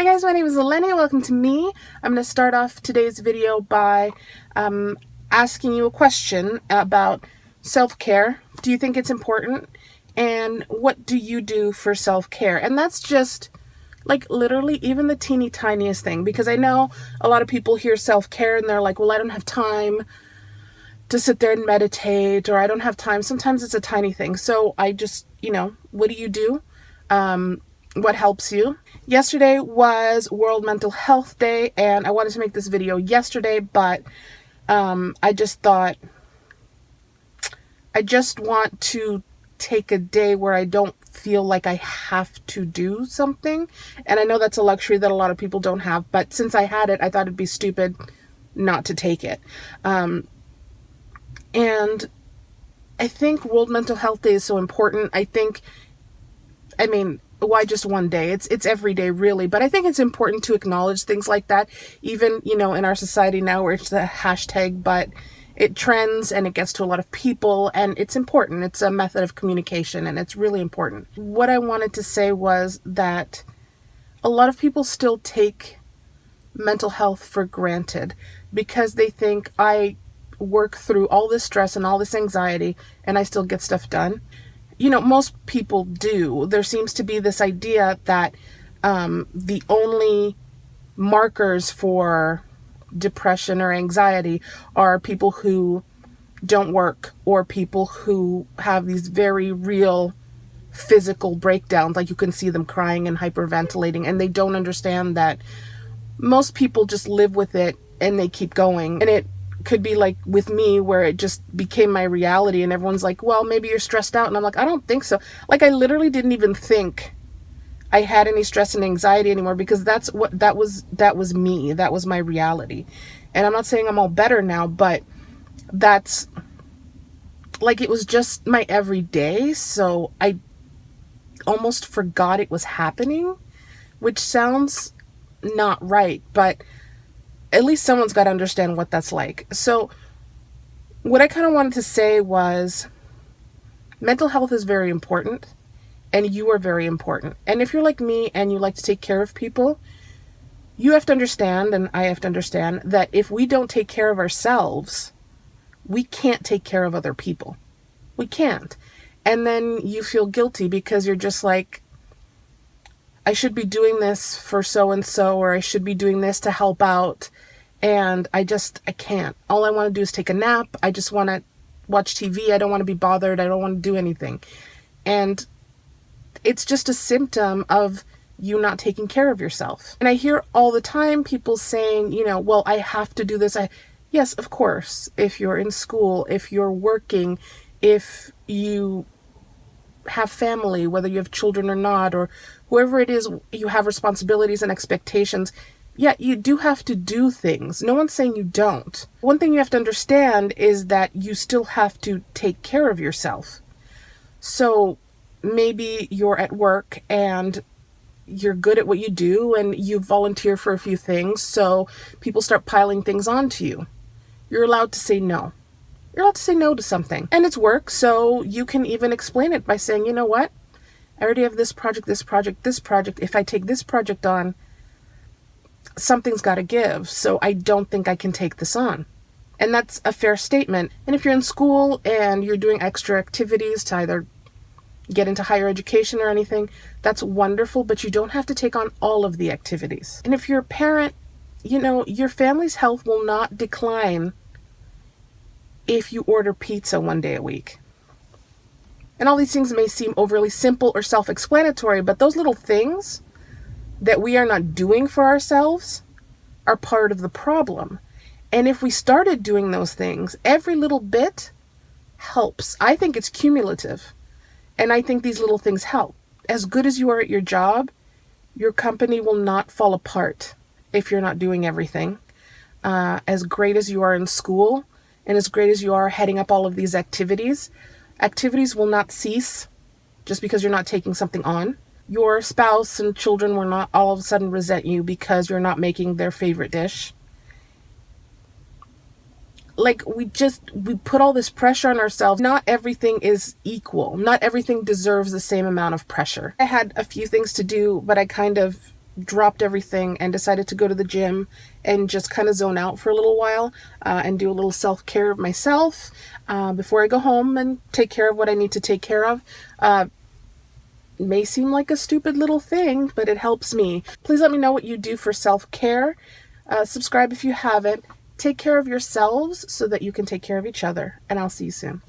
Hi guys, my name is Eleni. Welcome to me. I'm going to start off today's video by asking you a question about self-care. Do you think it's important? And what do you do for self-care? And that's just like literally even the teeny tiniest thing, because I know a lot of people hear self-care and they're like, well, I don't have time to sit there and meditate, or I don't have time. Sometimes it's a tiny thing. So I just, what do you do? What helps you? Yesterday was World Mental Health Day, and I wanted to make this video yesterday, but I just thought I just want to take a day where I don't feel like I have to do something. And I know that's a luxury that a lot of people don't have, but since I had it, I thought it'd be stupid not to take it. And I think World Mental Health Day is so important. Why just one day? It's every day, really. But I think it's important to acknowledge things like that, even, in our society now where it's a hashtag, but it trends and it gets to a lot of people, and it's important. It's a method of communication, and it's really important. What I wanted to say was that a lot of people still take mental health for granted because they think I work through all this stress and all this anxiety and I still get stuff done. Most people do. There seems to be this idea that the only markers for depression or anxiety are people who don't work or people who have these very real physical breakdowns, like you can see them crying and hyperventilating, and they don't understand that most people just live with it and they keep going. And it could be like with me, where it just became my reality, and everyone's like, well, maybe you're stressed out, and I'm like, I don't think so. Like, I literally didn't even think I had any stress and anxiety anymore, because that was me. That was my reality. And I'm not saying I'm all better now, but that's like, it was just my everyday. So I almost forgot it was happening, which sounds not right, but at least someone's got to understand what that's like. So what I kind of wanted to say was mental health is very important, and you are very important. And if you're like me and you like to take care of people, you have to understand, and I have to understand, that if we don't take care of ourselves, we can't take care of other people. We can't. And then you feel guilty because you're just like, I should be doing this for so-and-so, or I should be doing this to help out. And I can't. All I want to do is take a nap. I just want to watch TV. I don't want to be bothered. I don't want to do anything. And it's just a symptom of you not taking care of yourself. And I hear all the time people saying, well, I have to do this. Yes, of course. If you're in school, if you're working, if you have family, whether you have children or not, or whoever it is, you have responsibilities and expectations. Yeah, you do have to do things. No one's saying you don't. One thing you have to understand is that you still have to take care of yourself. So maybe you're at work and you're good at what you do and you volunteer for a few things, so people start piling things onto you. You're allowed to say no. You're allowed to say no to something. And it's work, so you can even explain it by saying, you know what? I already have this project, this project, this project. If I take this project on, something's got to give. So I don't think I can take this on. And that's a fair statement. And if you're in school and you're doing extra activities to either get into higher education or anything, that's wonderful, but you don't have to take on all of the activities. And if you're a parent, your family's health will not decline if you order pizza one day a week. And all these things may seem overly simple or self-explanatory, but those little things that we are not doing for ourselves are part of the problem. And if we started doing those things, every little bit helps. I think it's cumulative. And I think these little things help. As good as you are at your job, your company will not fall apart if you're not doing everything. As great as you are in school, and as great as you are heading up all of these activities will not cease just because you're not taking something on. Your spouse and children will not all of a sudden resent you because you're not making their favorite dish. Like, we put all this pressure on ourselves. Not everything is equal. Not everything deserves the same amount of pressure. I had a few things to do, but I kind of dropped everything and decided to go to the gym and just kind of zone out for a little while, and do a little self-care of myself before I go home and take care of what I need to take care of. May seem like a stupid little thing, but it helps me. Please let me know what you do for self-care. Subscribe if you haven't. Take care of yourselves so that you can take care of each other, and I'll see you soon.